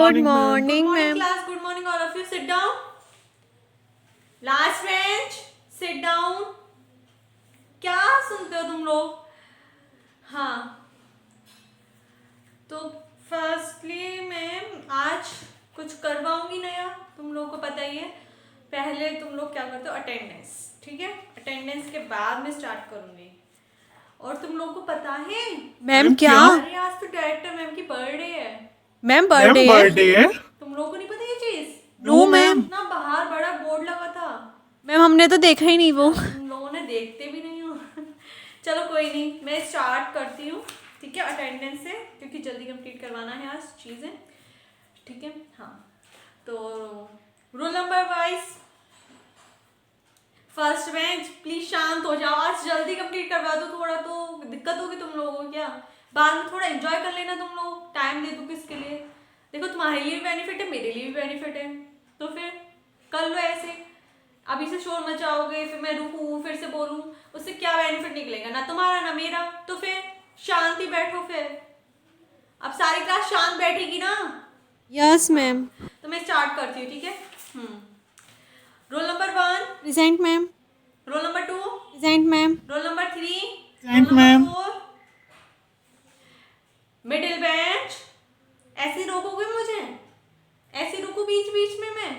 Good Good morning, morning, ma'am. class. Good morning, all of you. Sit down. Last bench. Sit down. क्या सुनते हो तुम लोग? हाँ, तो फर्स्टली मैं आज कुछ करवाऊंगी नया, तुम लोगों को पता ही है। पहले तुम लोग क्या करते हो, अटेंडेंस, ठीक है। अटेंडेंस के बाद मैं स्टार्ट करूंगी। और तुम लोगों को पता है मैम क्या? अरे आज तो डायरेक्टर मैम की बर्थडे है। मैम बर्थडे है? है। तुम लोगों को नहीं पता ये चीज? No ma'am. ना बाहर बड़ा बोर्ड लगा था। मैम हमने तो देखा ही नहीं वो। तुम लोगों ने देखते भी नहीं हो। चलो कोई नहीं, मैं स्टार्ट करती हूँ, ठीक है, अटेंडेंस से, क्योंकि जल्दी कंप्लीट करवाना है आज चीज़ें, ठीक है। हाँ, तो roll number wise first bench, please शांत हो जाओ, आज जल्दी कंप्लीट करवा दो। थोड़ा तो दिक्कत होगी तुम लोगों को, क्या बाद में थोड़ा एंजॉय कर लेना, तुम लोग टाइम दे दो किसके लिए। देखो तुम्हारे लिए भी बेनिफिट है, मेरे लिए भी बेनिफिट है, तो फिर कर लो ऐसे। अभी से शोर मचाओगे, फिर मैं रुकूं, फिर से बोलूं, उससे क्या बेनिफिट निकलेगा, ना तुम्हारा ना मेरा। तो फिर शांति बैठो। फिर अब सारी क्लास शांत बैठेगी ना? Yes ma'am. तो मैं स्टार्ट करती हूँ, ठीक है। Roll number 1, present ma'am. Roll number 2, present ma'am. Roll number 3, Present, roll ma'am. Number 4, middle bench. ऐसे रोकोगे मुझे? ऐसे रुको बीच बीच में मैं?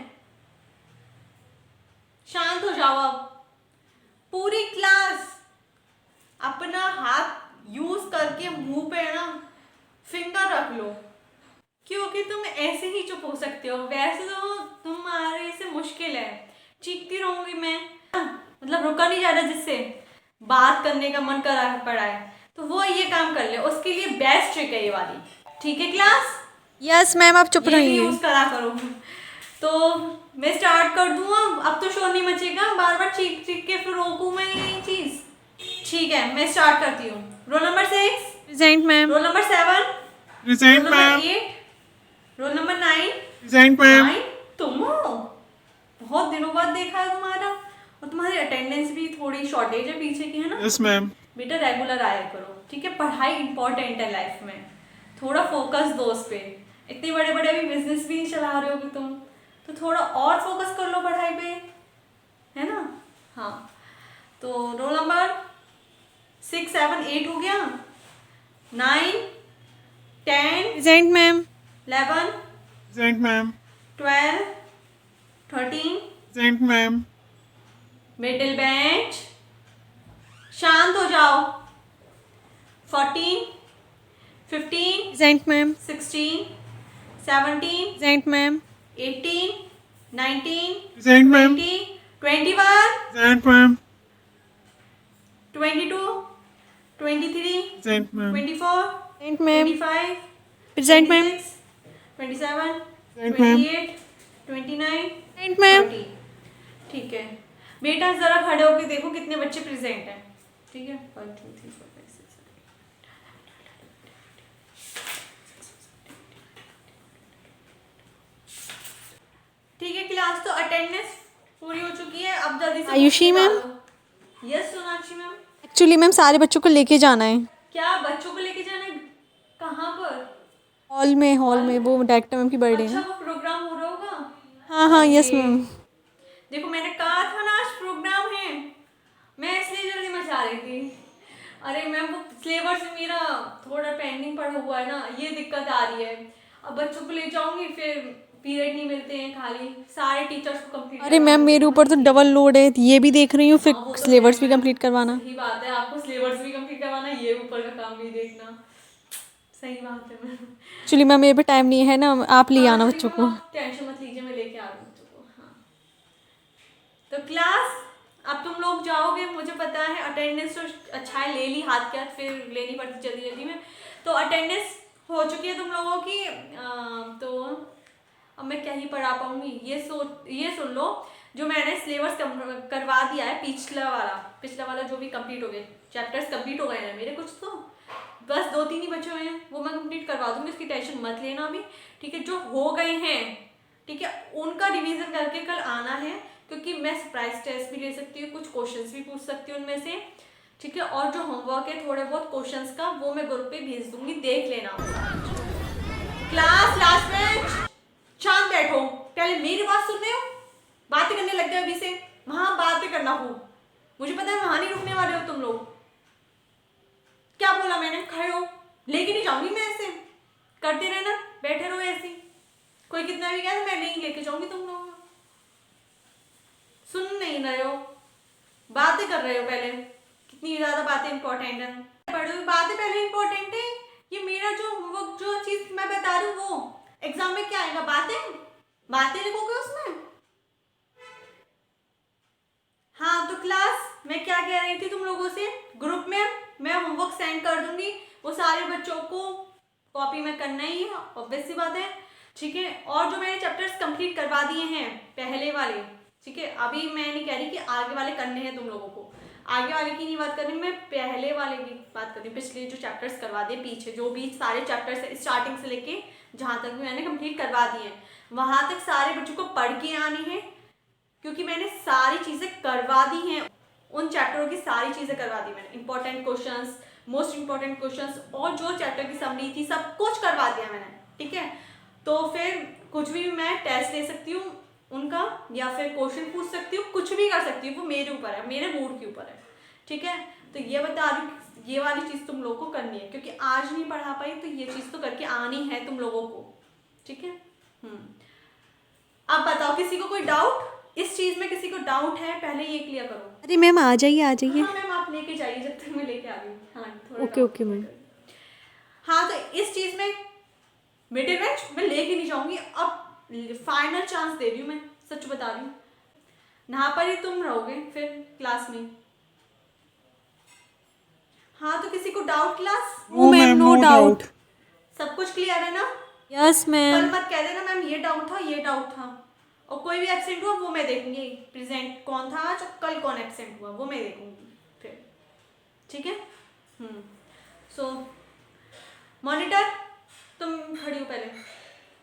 शांत हो जाओ अब। पूरी क्लास अपना हाथ यूज करके मुंह पे ना फिंगर रख लो, क्योंकि तुम ऐसे ही चुप हो सकते हो। वैसे तो तुम्हारे से मुश्किल है, चीखती रहूंगी मैं, मतलब रुका नहीं जा रहा, जिससे बात करने का मन करा पड़ा है, तो वो ये काम कर ले। उसके लिए बेस्ट ट्रिक है ये वाली, ठीक है क्लास? यस मैम, आप चुप ये भी रहिए। यूज करा करो। तो मैं स्टार्ट कर दूँ अब तो शोर नहीं मचेगा, बार बार चीख चीख के फिर रोकूं मैं यही चीज, ठीक है। मैं स्टार्ट करती हूँ। Roll number 6, present ma'am. Roll number 7, roll Present, number ma'am. 8, roll number 9। Present, ma'am. 9 तुम हो? बहुत दिनों बाद देखा है तुम्हारा। और तुम्हारी अटेंडेंस भी थोड़ी शॉर्टेज है पीछे की, है ना? Yes, ma'am. बेटा रेगुलर आया करो, ठीक है। पढ़ाई इंपॉर्टेंट है लाइफ में, थोड़ा फोकस दो उस पे। इतने बड़े बड़े अभी बिजनेस भी नहीं चला रहे होगे तुम, तो थोड़ा और फोकस कर लो पढ़ाई पे, है ना? हाँ, तो रोल नंबर 6, 7, 8 हो गया, 9, 10, present ma'am. 11, Present, ma'am. 12, 13, Present, ma'am. Middle bench, शांत हो जाओ, 14, 15, present ma'am. 16, 17, present ma'am. 18, 19, Present, ma'am. 20, 21, Present, ma'am. 22, 23, Present, ma'am. 24, present ma'am. 25, present ma'am. 26, 27, Present, ma'am. 28, 29, present ma'am. 30। ठीक है बेटा, जरा खड़े होके देखो कितने बच्चे प्रेजेंट हैं, ठीक है। 1 2 3 4 5 6 ठीक है क्लास, तो अटेंडेंस पूरी हो चुकी है। अब जल्दी से Ayushi ma'am? Yes Sonakshi ma'am. Actually ma'am सारे बच्चों को लेके जाना है क्या बच्चों को लेके जाना है? कहाँ पर? हॉल में। वो डायरेक्टर मैम की बर्थडे अच्छा, है। वो प्रोग्राम हो रहा होगा। हाँ यस अरे, मैम। देखो मैंने कहा था ना आज प्रोग्राम है, मैं इसलिए जल्दी मचा रही थी। अरे मैम, वो सिलेबस मेरा थोड़ा पेंडिंग पड़ा हुआ है ना, ये दिक्कत आ रही है। अब बच्चों को ले जाऊंगी, फिर पीरियड नहीं मिलते हैं, खाली सारे टीचर्स को कंप्लीट। अरे मैम मेरे ऊपर तो डबल लोड है, ये भी देख रही हूँ, फिर वो तो सिलेबस भी है, कंप्लीट करवाना। सही बात है, आपको सिलेबस भी कंप्लीट करवाना, ये ऊपर का काम भी देखना, सही बात है मैम। एक्चुअली मैम मेरे पे टाइम नहीं है ना, आप ले आना बच्चों को। टेंशन मत लीजिए, मैं लेके आ रही हूँ बच्चों को। हाँ, तो क्लास अब तुम लोग जाओगे, मुझे पता है। अटेंडेंस तो अच्छा है, ले ली हाथ के हाथ, फिर लेनी पड़ती जल्दी जल्दी में। तो अटेंडेंस हो चुकी है तुम लोगों की। तो अब मैं क्या ही पढ़ा पाऊंगी, ये सुन लो, जो मैंने सिलेबस करवा दिया है, पिछला वाला जो भी कंप्लीट हो गए, चैप्टर्स कंप्लीट हो गए हैं मेरे, कुछ तो बस 2-3 ही बचे हुए हैं, वो मैं कंप्लीट करवा दूंगी, उसकी टेंशन मत लेना अभी, ठीक है। जो हो गए हैं, ठीक है, उनका रिवीजन करके कल आना है, क्योंकि मैं सरप्राइज टेस्ट भी ले सकती हूँ, कुछ क्वेश्चंस भी पूछ सकती हूँ उनमें से, ठीक है। और जो होमवर्क है थोड़े बहुत क्वेश्चंस का, वो मैं ग्रुप पे भेज दूंगी, देख लेना। क्लास लास्ट बेंच, मेरी बात सुन रहे हो? बातें करने लग गए अभी से। वहां बातें करना हो, मुझे पता है वहां नहीं रुकने वाले हो तुम लोग। क्या बोला मैंने? खड़े हो, लेके नहीं जाऊंगी मैं ऐसे। करते रहना, बैठे रहो ऐसे ही। कोई कितना भी कहे मैं नहीं लेके जाऊंगी तुम लोग। सुन नहीं रहे हो, बातें कर रहे हो। पहले कितनी ज्यादा बातें इंपॉर्टेंट है, पढ़ो। बातें पहले इंपॉर्टेंट है। ये मेरा जो होमवर्क, जो चीज मैं बता रही हूँ, वो एग्जाम में क्या आएगा? बातें लिखोगे उसमें। हाँ तो क्लास, मैं क्या कह रही थी तुम लोगों से, ग्रुप में मैं होमवर्क सेंड कर दूंगी, वो सारे बच्चों को कॉपी में करना ही है, ऑब्वियस सी बात है। ठीक है, और जो मैंने चैप्टर्स कंप्लीट करवा दिए हैं पहले वाले, ठीक है, अभी मैं नहीं कह रही कि आगे वाले करने हैं तुम लोगों को। आगे वाले की नहीं बात कर रही मैं, पहले वाले की बात कर रही हूँ। पिछले जो चैप्टर्स करवा दिए, पीछे जो भी सारे चैप्टर्स है स्टार्टिंग से लेके जहाँ तक भी मैंने कंप्लीट करवा दिए हैं, वहां तक सारे बच्चों को पढ़ के आनी है, क्योंकि मैंने सारी चीजें करवा दी हैं। उन चैप्टरों की सारी चीजें करवा दी मैंने, important questions, most important questions, और जो चैप्टर की समरी थी सब कुछ करवा दिया मैंने। ठीक है, तो फिर कुछ भी मैं टेस्ट ले सकती हूँ उनका, या फिर क्वेश्चन पूछ सकती हूँ, कुछ भी कर सकती हूँ, वो मेरे ऊपर है, मेरे मूड के ऊपर है। ठीक है, तो ये बता रही हूँ, ये वाली चीज तुम लोगों को करनी है, क्योंकि आज नहीं पढ़ा पाई तो ये चीज तो करके आनी है तुम लोगों को। ठीक है, अब बताओ किसी को कोई डाउट इस चीज में? किसी को डाउट है? पहले ये क्लियर करो। अरे मैम आ जाइए आ जाइए। हाँ मैम, आप लेके जाइए जब तक मैं लेके आ गई। हाँ थोड़ा ओके doubt ओके मैम। हाँ तो इस चीज में मिडिल बेंच मैं लेके नहीं जाऊंगी। अब फाइनल चांस दे रही हूँ, मैं सच बता रही हूँ। यहाँ पर ही तुम रहोगे फिर क्लास में। हाँ तो किसी को doubt class? No ma'am, no doubt. सब कुछ क्लियर है ना? यस कल मैम। मत कह देना मैम ये डाउट था, ये डाउट था। और कोई भी एब्सेंट हुआ वो मैं देखूंगी, प्रेजेंट कौन था आज और कल कौन एब्सेंट हुआ वो मैं देखूंगी फिर। ठीक है, सो मॉनिटर तुम खड़ी हो पहले।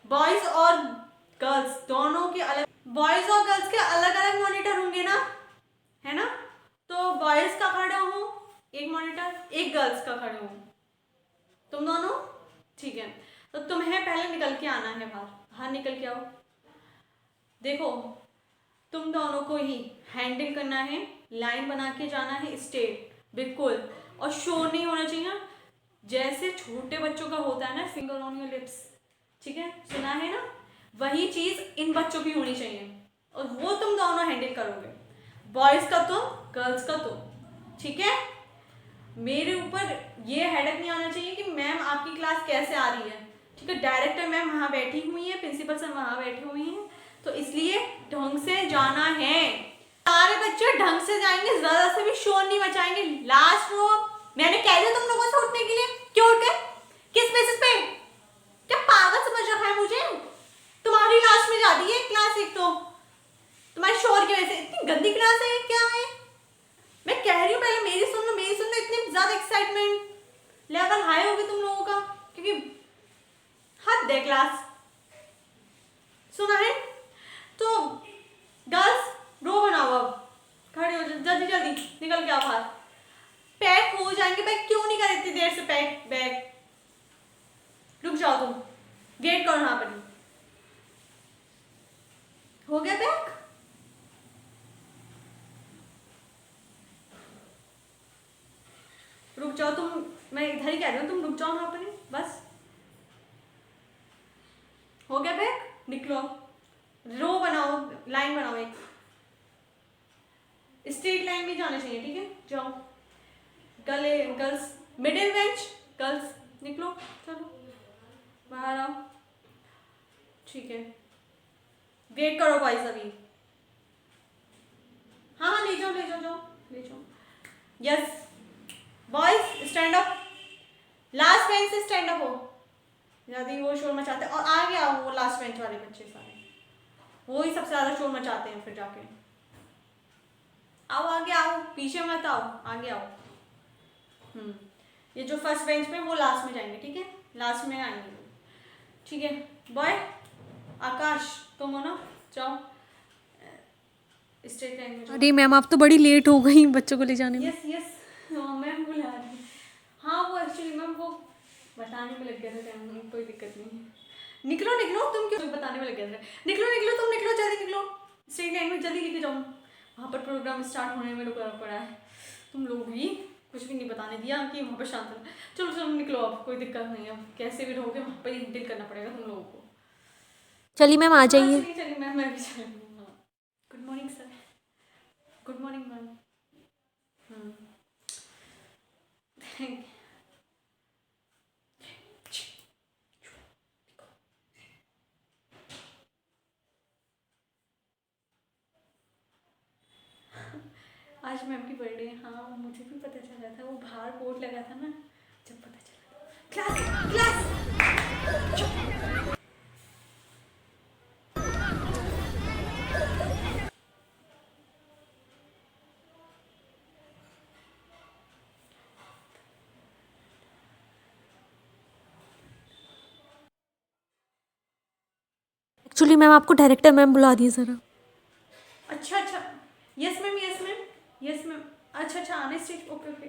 बॉयज और गर्ल्स दोनों के अलग, बॉयज और गर्ल्स के अलग अलग मॉनिटर होंगे ना, है ना? तो बॉयज का खड़ा हूँ एक मॉनिटर, एक गर्ल्स का खड़े हूँ, तुम दोनों। ठीक है, तो तुम्हें पहले निकल के आना है बाहर। बाहर निकल के आओ। देखो तुम दोनों को ही हैंडल करना है, लाइन बना के जाना है स्ट्रेट बिल्कुल, और शोर नहीं होना चाहिए। जैसे छोटे बच्चों का होता है ना, फिंगर ऑन योर लिप्स, ठीक है, सुना है ना? वही चीज इन बच्चों की होनी चाहिए, और वो तुम दोनों हैंडल करोगे, बॉयज का तो गर्ल्स का तो। ठीक है, मेरे ऊपर ये हेडक नहीं आना चाहिए कि मैम आपकी क्लास कैसे आ रही है। ठीक है, डायरेक्टर मैम वहाँ बैठी हुई है, प्रिंसिपल सर वहाँ बैठे हुए हैं, तो इसलिए ढंग से जाना है। सारे बच्चे ढंग से जाएंगे, ज्यादा से भी शोर नहीं मचाएंगे। लास्ट रो, मैंने कह दिया तुम लोगों से उठने के लिए, क्यों उठ गए? किस बेसिस पे? क्या पागल समझ रखा है मुझे? तुम्हारी लास्ट में जाती है क्लास, एक तो तुम्हारे शोर की वजह से। इतनी गंदी क्लास है क्या है? मैं कह रही हूँ पहले मेरी सुन लो, मेरी सुन लो। इतनी ज्यादा एक्साइटमेंट लेवल हाई होगी तुम लोगों का, क्योंकि हद है क्लास। सुना है? तो गर्ल्स रो बनाओ, अब खड़े हो, जल्दी जल्दी निकल के आओ बाहर। पैक हो जाएंगे बैग, क्यों नहीं कर इतनी देर से पैक बैग? रुक जाओ तुम, वेट करो यहाँ पर। हो गया पैक? रुक जाओ तुम, मैं इधर ही कह रही हूँ, तुम रुक जाओ यहाँ पर ही बस। हो गया पैक? निकलो, रो बनाओ, लाइन बनाओ, एक स्ट्रेट लाइन में जाना चाहिए। ठीक है, जाओ। गले गर्ल्स, मिडिल बेंच गर्ल्स निकलो, चलो बाहर आओ। ठीक है, वेट करो बॉयज अभी। हाँ हाँ ले जाओ ले जाओ, जाओ ले जाओ। Yes boys stand up, last bench से स्टैंड अप हो। यदि वो शोर मचाते हैं, और आगे आओ, वो लास्ट बेंच वाले बच्चे सारे वो ही सबसे ज्यादा शोर मचाते हैं। फिर जाके आओ, आगे आओ, पीछे मत आओ, आगे आओ। ये जो फर्स्ट बेंच पे वो लास्ट में जाएंगे। ठीक है, लास्ट में आएंगे। ठीक है बॉय, आकाश तुम हो ना, जाओ स्ट्रेट लाइन में जाओ। अरे मैम आप तो बड़ी लेट हो गई बच्चों को ले जाने में। यस यस मैम बुला रही है। हाँ वो एक्चुअली मैम वो बताने में लग गया था टाइम, कोई दिक्कत नहीं है। निकलो निकलो, तुम क्यों बताने में लग गया था? निकलो निकलो तुम, निकलो स्ट्रीट लाइन में जल्दी लेके जाऊँ, वहाँ पर प्रोग्राम स्टार्ट होने में रुका पड़ा है। तुम लोग भी कुछ भी नहीं बताने दिया कि वहाँ पर शांत रहना। चलो चलो निकलो, अब कोई दिक्कत नहीं है, अब कैसे भी रहोगे वहाँ पर ही डील करना पड़ेगा तुम लोगों को। चलिए मैम आ जाइए। चलिए चलिए मैम, मैं भी चली हूँ। Good morning sir. Good morning ma'am. Thank आज मैम की बर्थडे है। हाँ मुझे भी पता चला था, वो बाहर बोर्ड लगा था ना, जब पता चला था। Class class. एक्चुअली मैम आपको डायरेक्टर मैम बुला दिए ज़रा। अच्छा अच्छा, yes ma'am yes ma'am yes ma'am. अच्छा अच्छा, आने स्टेज, ओके ओके।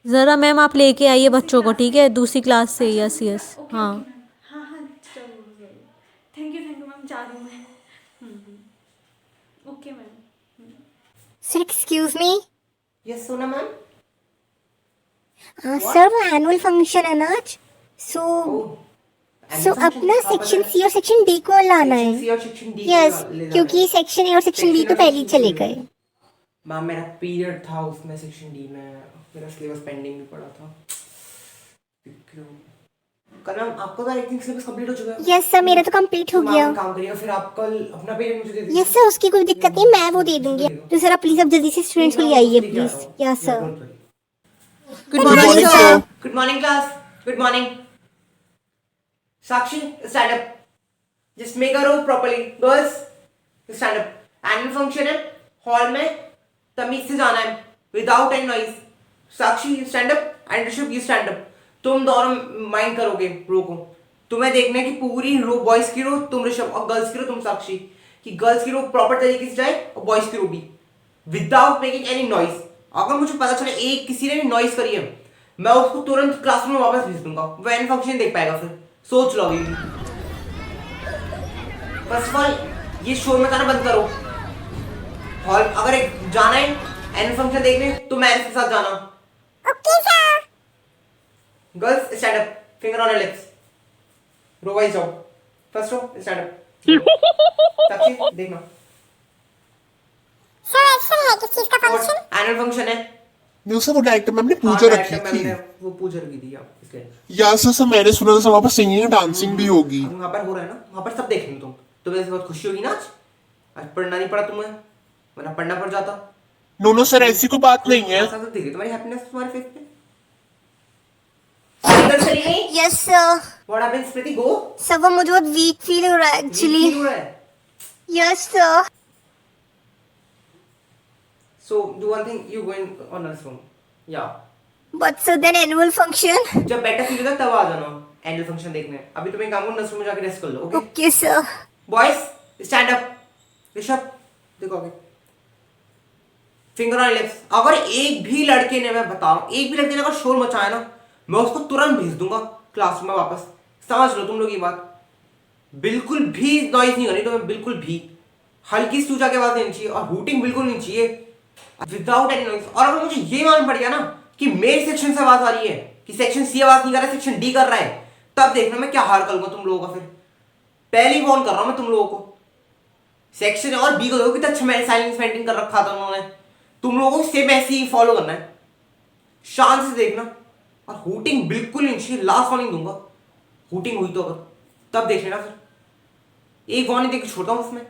ज़रा मैम आप लेके आइए बच्चों को, ठीक है, दूसरी क्लास से। यस अच्छा, यस ओके हाँ। Okay ma'am. हाँ हाँ जरूर जरूर। थैंक यू मैम, जा रही हूँ मैं। Okay ma'am. Sir excuse me. Yes सोना मैम। सर वो एनुअल फंक्शन है ना आज, सो अपना सेक्शन सी और सेक्शन डी को लाना है। सी और सेक्शन डी यस, क्योंकि सेक्शन ए और सेक्शन बी तो पहले ही चले गए। मैम मेरा पीरियड था उसमें सेक्शन डी में, मेरा सिलेबस पेंडिंग भी पड़ा था। कल मैम आपका तो आई थिंक सिलेबस कंप्लीट हो चुका है। यस सर, मेरा तो कंप्लीट हो तो गया। मैम काम करिएगा, फिर आप कल अपना पीरियड मुझे दे दीजिए। यस सर, उसकी कोई दिक्कत नहीं, मैं वो दे दूंगी। तो सर आप प्लीज अब जल्दी से स्टूडेंट्स को ले आइए please. Yes sir. Good morning sir. Good morning class, good morning. Sakshi stand up, just make a row properly. Girls stand up. Annual function है हॉल में, तमीज से जाना है without any noise. Sakshi stand up and Rishabh you stand up. तुम दोनों mind करोगे रो को, तुम्हें देखना है कि पूरी रो बॉयज की रो तुम ऋषभ और गर्ल्स की रो तुम साक्षी, कि गर्ल्स की रो प्रॉपर तरीके से जाए और बॉयज की रो भी विदाउट मेकिंग एनी नॉइज। अगर मुझे पता चले एक किसी ने भी नॉइज करी है, मैं उसको तुरंत क्लासरूम में वापस भेज दूंगा, वो एनुअल फंक्शन देख पाएगा। फिर सोच लो अभी। फर्स्ट ऑफ ऑल ये शोर में करना बंद करो। हॉल अगर एक जाना है एनुअल फंक्शन देखने तो मैं इसके साथ जाना। Okay sir. Girls stand up, finger on your lips, row wise जाओ। First row stand up. Sakshi देखना। सर ऐसा है किस चीज का फंक्शन? एनुअल फंक्शन है। नहीं सर, वो डायरेक्टर मैम ने पूजा हाँ, रखी director थी। मैम ने वो पूजा रखी थी इसलिए। यार सर मैंने सुना था सर वहाँ पर सिंगिंग डांसिंग भी होगी। अब वहाँ पर हो रहा है ना, वहाँ पर सब देख रहे हो तुम्हें ऐसे बहुत खुशी होगी ना। आज पढ़ना नहीं पड़ा तुम्हें, वरना पढ़ना पड़ जाता। नो नो सर, ऐसी कोई बात नहीं है। सब देख रही तुम्हारी हैप्पीनेस तुम्हारे फेस पे। इधर चली गई। Yes sir. What happens Preeti, go. Sir वो मुझे बहुत वीक फील हो रहा है एक्चुअली। हो रहा है। Yes sir. So do one thing, you go in on nurse room. Yeah. But sir then annual function. जब बेटर फील होगा तब आ जाना एनुअल फंक्शन देखने। अभी तुम्हें काम करो, नर्स रूम में जाके रेस्ट कर लो। Okay okay sir. Boys stand up. Rishabh देखो आगे, फिंगर ऑन लिप्स। अगर एक भी लड़के ने, मैं बता रहा हूँ, एक भी लड़के ने अगर शोर मचाया ना, मैं उसको तुरंत भेज दूंगा क्लासरूम में वापस। समझ लो तुम लोग ये बात। बिल्कुल भी नॉइज नहीं होनी तुम्हें, बिल्कुल भी। हल्की सी चूचा की आवाज नहीं चाहिए और हूटिंग बिल्कुल नहीं चाहिए, विदाउट एनी नॉइज। और अगर मुझे ये मालूम पड़ गया ना कि मेरे सेक्शन से आवाज आ रही है, कि सेक्शन सी आवाज नहीं कर रहा है, सेक्शन डी कर रहा है, तब देखना मैं क्या हाल करूंगा तुम लोगों का। फिर पहले ही वार्न कर रहा हूं मैं तुम लोगों को। सेक्शन और बी को देखो कितना अच्छा मैंने साइलेंस मेंटेन कर रखा था उन्होंने। तुम लोगों को सेम ऐसे ही फॉलो करना है, शांत से देखना। और हूटिंग बिल्कुल नहीं चाहिए, लास्ट वार्निंग दूंगा। हूटिंग हुई तो अगर तब देख लेना। फिर एक वार्निंग देकर छोड़ता हूं उसमें,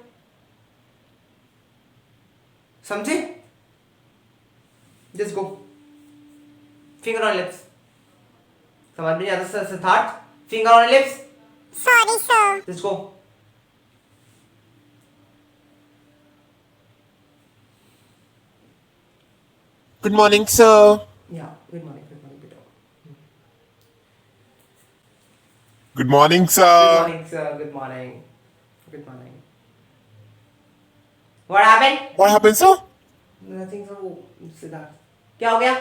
समझे? Just go. Finger on lips. समझ में नहीं आता sir Siddharth? Finger on lips. Sorry sir. Just go. Good morning sir. Yeah. Good morning. Good morning. Good morning. Good morning Good sir. morning, sir. Good morning. Good morning. What happened? What happened sir? Nothing, sir. Siddharth क्या हो गया?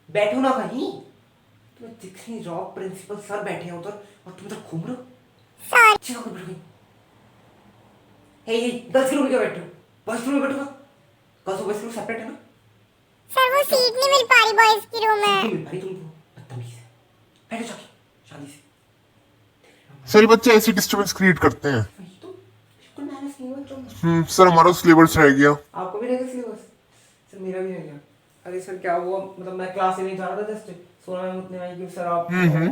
बैठो ना कहीं। तुम्हें दिख नहीं रहा, प्रिंसिपल सर बैठे हैं उधर और तुम इधर घूम रहे हो। सॉरी। चलो बैठो कहीं। हे गर्ल्स के रूम में क्यों बैठे हो? बॉयज के रूम में बैठो ना। गर्ल्स और बॉयज के रूम सेपरेट है ना? सर वो सीट नहीं मिल पा रही बॉयज की रूम में। नहीं मिल पाई तुमको, बदतमीज है। बैठो जाके शांति से। सर ये बच्चे ऐसी डिस्टर्बेंस क्रिएट करते हैं। वही तो बिल्कुल मैनेज नहीं हुआ तुम। सर हमारा सिलेबस रह गया। आपको भी रहेगा सिलेबस? सर मेरा भी रह गया। अरे सर क्या हुआ, मतलब मैं क्लास से नहीं जा रहा था, जस्ट सोना मैम उतने आई कि सर आप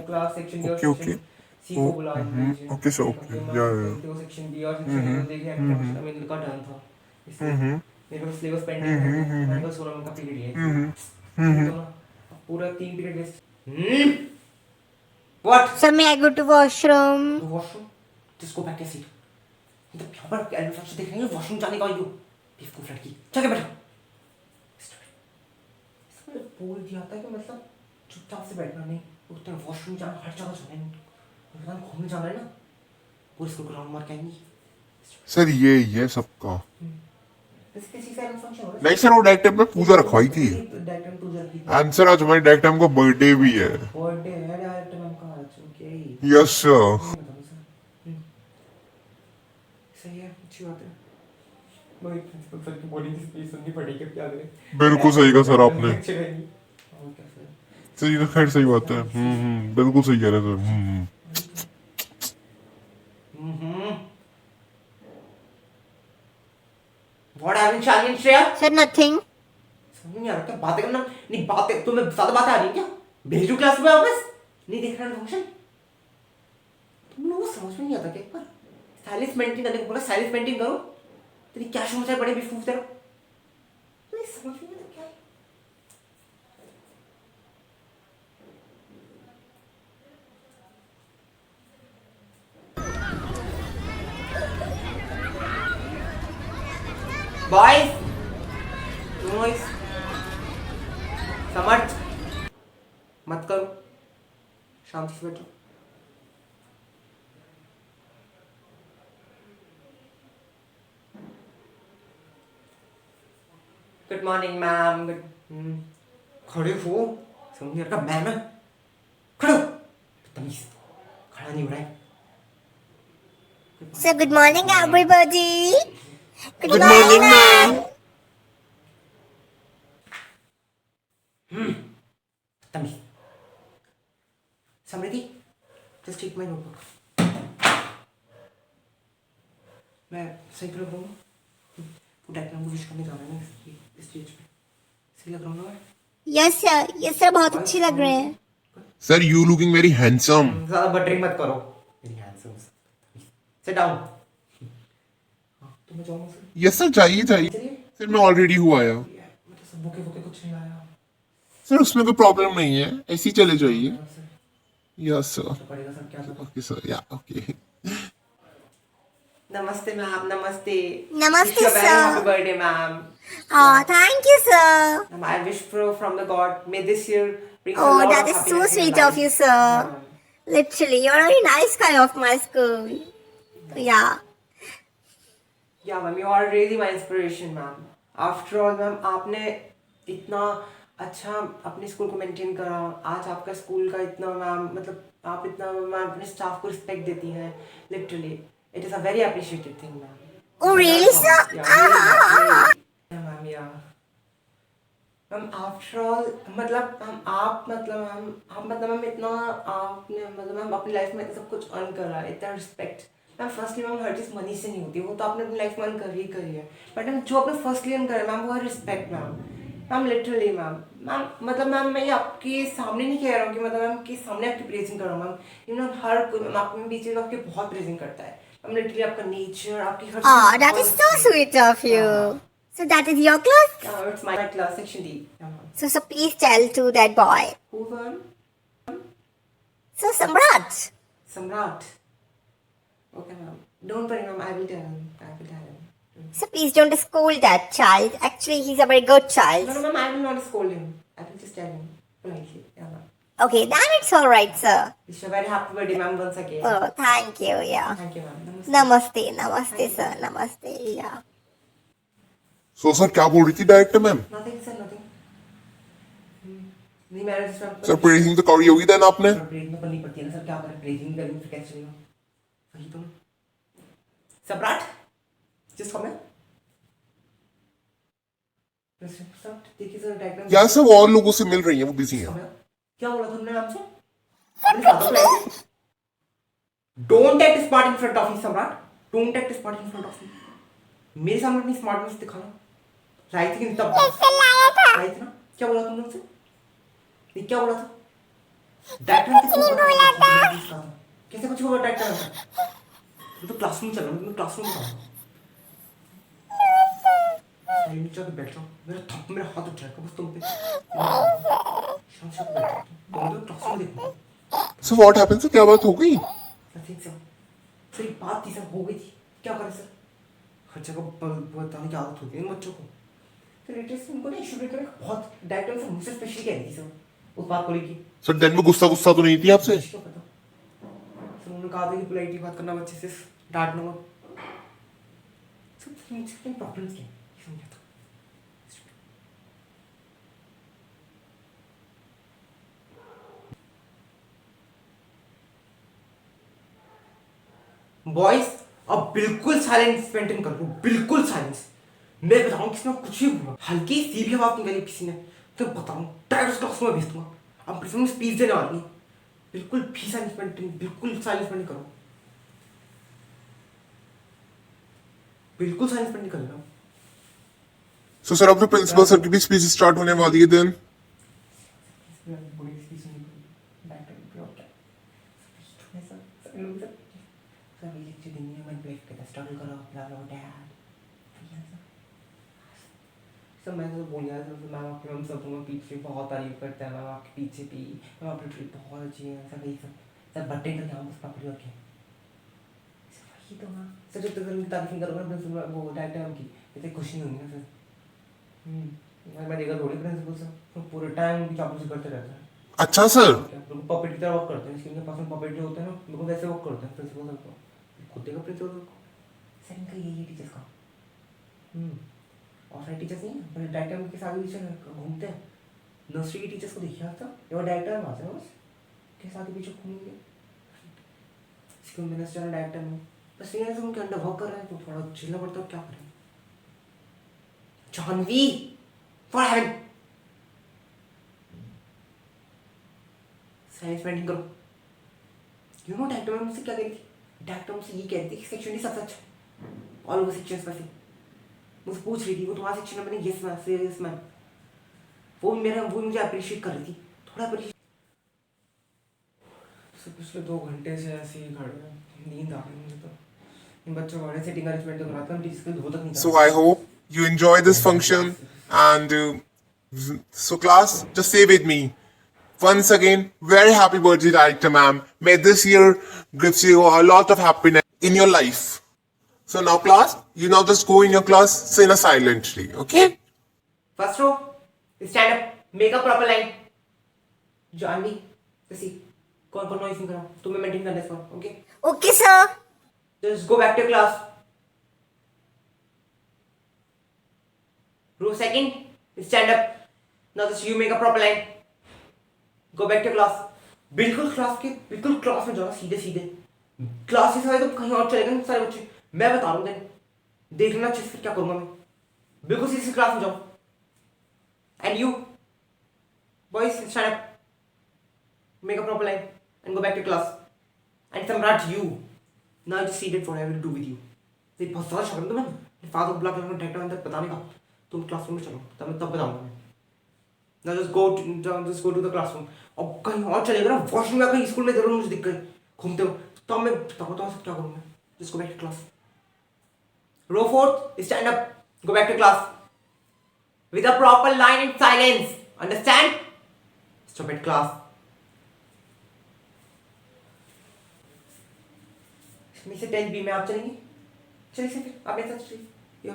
क्लास सेक्शन बी और Okay, सेक्शन सी को बुला लीजिए। Okay, sir, okay. Yeah. तो सेक्शन बी और सेक्शन ए को देख रहे हैं, इनका टर्न था, इसलिए मेरे को सिलेबस पेंडिंग है। मैंने कल सोना मैम का पीरियड लिया तो ना पूरा 3 पीरियड वेस्ट। व्हाट? सर मैं I go to washroom. Washroom? Just go back to seat. मतलब यहाँ पर एडवर्टाइज देख रहे हैं वॉशरूम जाने का, यू बेवकूफ लड़की, जाके बैठो। इसने बोल दिया था कि मतलब चुपचाप से बैठना नहीं, उधर वॉशरूम जाना, हर जगह जाना है, मतलब घूमने जाना है ना, पूरे स्कूल को राउंड मार के आएंगी। सर ये सबका किसी का फंक्शन हो रहा है? नहीं सर, वो डायरेक्ट टाइम में पूजा रखवाई थी। डायरेक्टर पूजा की थी। एंड सर आज हमारे डायरेक्ट टाइम का बर्थडे भी है। बर्थडे है डायरेक्टर मैम का आज। Okay yes sir. सही है, अच्छी बात है। वही प्रिंसिपल सर की बोली की स्पीच सुननी पड़ेगी, अब क्या करें। बिल्कुल सही कहा सर आपने। अच्छे रहेंगी। और क्या सर? सर ये तो खैर सही बात है। बिल्कुल सही कह रहे हैं sir. What happened, Shalini and Shreya? Sir nothing. समझ नहीं आ रहा क्या बातें करना, नहीं बातें तुम्हें ज्यादा बातें आ रही है क्या? भेजो क्लास में वापस, नहीं देख रहा फंक्शन? तुम लोगों को समझ में नहीं आता क्या? एक बार साइलेंस मेंटेन करने को बोला, साइलेंस मेंटेन करो। तेरी क्या समझ है बड़े बेवकूफ तेरा? तुम्हें समझ में नहीं आता क्या है? Boys, noise, समर्थ मत करो, शांति से बैठो। Good morning ma'am. खड़े हो, समझ नहीं आ रहा मैम है, खड़ो, बदतमीज, खड़ा नहीं हो रहा है। Sir good morning everybody. Good morning ma'am. तमीज। समृद्धि, जस्ट टेक माय नोटबुक। मैं सही कर रहा हूँ? वो डायरेक्टर को विश करने जा रहा है ना इस स्टेज पे, सही लग रहा हूँ ना मैं? यस सर बहुत अच्छी लग रहे हैं। Sir you looking very handsome. ज़्यादा बटरिंग मत करो, मेरी हैंडसम। Sit down. तो मैं जाऊँ सर? यस सर, चाहिए चलिए। सर मैं ऑलरेडी हुआ आया। मतलब सब बुके बुके कुछ नहीं लाया सर उसमें कोई प्रॉब्लम नहीं है, ऐसे ही चले जाइए। सर? Yes sir. तो पड़ेगा सर, क्या करूँ? ओके सर, या ओके। नमस्ते मैम, नमस्ते। नमस्ते, Wish you a very sir. happy birthday ma'am. Oh, thank you, sir. Ma'am, I wish from the God, may this year bring a Oh, lot that of is so happiness in your sweet of life. you, sir. Ma'am. Literally, you're a very nice guy of my school. Yeah. Yeah, ma'am, you are really my inspiration, ma'am. After all, ma'am, आपने इतना अच्छा अपने school को maintain करा। आज आपका school का इतना मैम, मतलब आप इतना मैम अपने स्टाफ को रिस्पेक्ट देती हैं। Literally, it is a very appreciated thing, ma'am. Oh, really, sir? Yeah, really, ma'am, yeah. Ma'am after all मतलब हम आप मतलब मैम इतना आपने मतलब मैम अपनी लाइफ में सब कुछ अर्न करा है, इतना रिस्पेक्ट। मैम फर्स्टली मैम हर चीज़ मनी से नहीं होती, वो तो आपने अपनी लाइफ में अर्न करी है। बट मैम जो आपने फर्स्टली अर्न करा मैम वो है रिस्पेक्ट मैम लिटरली मैम मतलब मैम मैं ये आपके सामने नहीं कह रहा हूँ कि मतलब मैम के सामने आपकी प्रेजिंग कर रहा हूँ मैम, यू नो हर कोई मैम आप में बीच में आपके बहुत प्रेजिंग करता है मैम। लिटरली आपका नेचर, आपकी हर Oh, that is so sweet of you. So that is your class? It's my class, section D. Yeah, ma'am. So please tell to that boy. Who ma'am? So Samrat. Samrat. Okay, ma'am. Don't worry, ma'am. I will tell him. So please don't scold that child. Actually, he's a very good child. No, ma'am. I will not scold him. I will just tell him politely. Yeah, ma'am. Okay, then it's all right, sir. Wish you a very happy birthday, ma'am, once again. Oh, thank you. Yeah. Thank you, ma'am. Namaste, namaste, sir. Namaste. Yeah. So sir क्या बोल रही थी director ma'am? Nothing, sir. Nothing. नहीं मैंने जिस time sir praising तो करी होगी देन आपने? ब्रेक में करनी पड़ती है ना सर, क्या करें, ब्रेकिंग करेंगे फिर कैसे चलेगा, वही तो ना। सम्राट Just come here. देखिए सर डायग्राम। यार सब और लोगों से मिल रही है, वो बिजी है। क्या बोला तुमने आपसे? मैंने कहा था पहले। Don't act smart in front of me, सम्राट। Don't act smart in front of me. मेरे सामने अपनी स्मार्टनेस दिखाना। राइट थी कि तब राइट ना? क्या बोला तुमने मुझसे? ये क्या बोला था? डायग्राम किसने बोला था? कैसे कुछ बोला डायग्राम? मैं तो क्लासरूम चल रहा हूँ, मैं क्लासरूम में हूँ। नीचे जाके बैठ जाओ, मेरा हाथ उठ जाएगा बस तुम पे। शांत शांत बैठ जाओ, तुम तो क्लासरूम देखो। So what happened? सर क्या बात हो गई? नथिंग सर, सर ये बात थी सर, हो गई थी, क्या करें सर? हर जगह बताने की आदत होती है इन बच्चों को। सर लेटेस्ट उनको ना इशू लेकर बहुत डायरेक्टर से मुझसे स्पेशली कह रही थी सर उस बात को लेकर। सर दिन में गुस्सा तो नहीं थी आपसे? सर उन्होंने कहा था कि पोलाइटली बात करना, बच्चे से डांटना मत। सर मुझसे प्रॉब्लम्स क्या है समझा था। बॉयज अब बिल्कुल साइलेंस मेंटेन कर लो, बिल्कुल साइलेंस। मैं बताऊं किसी ने कुछ भी बोला, हल्की सी भी आवाज निकाली किसी ने तो बताऊं डायरेक्ट क्लास में भेज दूंगा। अब प्रिंसिपल में स्पीच देने वाली है, बिल्कुल भी साइलेंस मेंटेन, बिल्कुल साइलेंस मेंटेन करो, बिल्कुल साइलेंस मेंटेन कर लो। So सर अब तो प्रिंसिपल सर की भी स्पीच स्टार्ट होने वाली है दिन। सर मैं तो बोल रहा था मैम आपके मैम सब तुम्हें पीछे बहुत तारीफ करते हैं, मैम आपके पीछे भी मैम आपकी ट्रिप बहुत अच्छी है, सब यही सब बट्टे करके हम बस पकड़ी रखे। सर वही तो ना सर, जब तक सर उनकी तारीफ नहीं करूँगा प्रिंसिपल वो डायरेक्टर मैम की इतनी खुश नहीं होंगी ना सर। मैं देखा थोड़ी प्रिंसिपल सर तो पूरे टाइम उनकी चापलूसी करते रहते हैं। अच्छा सर। बिल्कुल पपेट की तरह वर्क करते हैं, इसके पास में पपेट जो होते हैं ना बिल्कुल वैसे वर्क करते हैं प्रिंसिपल सर को। खुद देखा प्रिंसिपल सर को, सर इनका यही है टीचर्स का। और सारे टीचर्स नहीं है, बस डायरेक्टर के साथ पीछे घूमते हैं। नर्सरी के टीचर्स को देखिए आप तो, ये डायरेक्टर में आते हैं बस के साथ पीछे घूमेंगे। इसके मिनिस्टर डायरेक्टर में बस ये है उनके अंडर वर्क कर रहे हैं तो थोड़ा झेलना पड़ता है, क्या करें। Janvi for heaven science painting करो। यू नो डायरेक्टर में मुझसे क्या कह रही थी? डायरेक्टर मुझसे ये कह रही थी सेक्शन ही सबसे अच्छा ऑल ओवर सेक्शंस में से। मुझसे पूछ रही थी वो तुम्हारा सेक्शन में, मैंने यस मैम से यस मैम। वो मुझे अप्रिशिएट कर रही थी, थोड़ा अप्रिशिएट। पिछले 2 घंटे से ऐसे ही खड़े हैं, नींद आ रही मुझे तो। इन बच्चों को सेटिंग अरेंजमेंट तो कराता हूं, टीचर को तक नहीं। So I hope you enjoy this function and so class just say with me once again very happy birthday director ma'am. May this year gives you a lot of happiness in your life. So now class, you now just go in your class, say na silently, okay? First row, stand up, make a proper line. Janvi, see, कौन noise नहीं करा, तुम्हें maintain करना है इसको, okay? Okay sir. Just go back to class. Row second, stand up. Now just you make a proper line. Go back to class. बिल्कुल class में जाओ सीधे सीधे। क्लास से सारे तो कहीं और चले गए सारे बच्चे। मैं बता रहा हूँ देख लेना अच्छे से फिर क्या करूँगा मैं। बिल्कुल सीधे क्लास में जाओ। And you, boys, stand up. Make a proper line and go back to class. And Samrat, you. Now just see what I will do with you. ये बहुत ज़्यादा शर्म तुम्हें। फादर को बुला के डायरेक्टर अंदर बताने का। तुम क्लासरूम में चलो, तब बताऊंगा मैं। Now just go to the classroom. अब कहीं और चलेगा ना, वॉशरूम या कहीं स्कूल में जरूर मुझे दिख गए घूमते हो, तब मैं बताऊंगा क्या करूँगा। Just go back to class. Row 4, stand up. Go back to class. With a proper line and silence. Understand? Stop at class. इसमें से 10 B में आप चलेंगे? चलिए से फिर आप मेरे साथ चलिए। या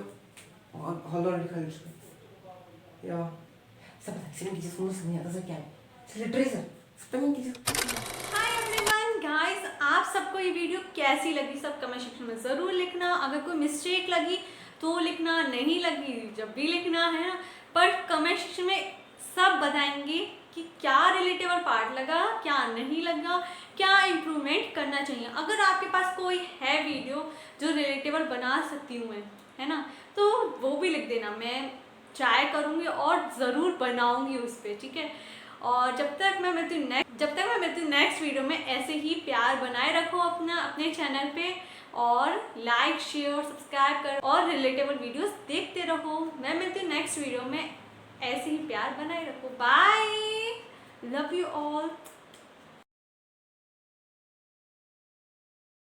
हॉल ऑलरेडी खाली है। या सब एक्सीडेंट टीचर को समझ आता सर क्या है? Sir literature sir spelling teacher. Hi everyone guys, आप सबको ये वीडियो कैसी लगी सब कमेंट सेक्शन में ज़रूर लिखना। अगर कोई मिस्टेक लगी तो लिखना, नहीं लगी जब भी लिखना है ना, पर कमेंट सेक्शन में सब बताएंगे कि क्या रिलेटेबल पार्ट लगा, क्या नहीं लगा, क्या इम्प्रूवमेंट करना चाहिए। अगर आपके पास कोई है वीडियो जो रिलेटेबल रिलेटेबल बना सकती हूँ मैं, है ना, तो वो भी लिख देना। मैं ट्राई करूँगी और ज़रूर बनाऊँगी उस पर, ठीक है। और जब तक मैं मिलती हूँ नेक्स्ट वीडियो में, ऐसे ही प्यार बनाए रखो अपने चैनल पे, और लाइक शेयर और सब्सक्राइब कर और रिलेटेबल वीडियोस देखते रहो। मैं मिलती हूँ नेक्स्ट वीडियो में, ऐसे ही प्यार बनाए रखो। Bye, love you all.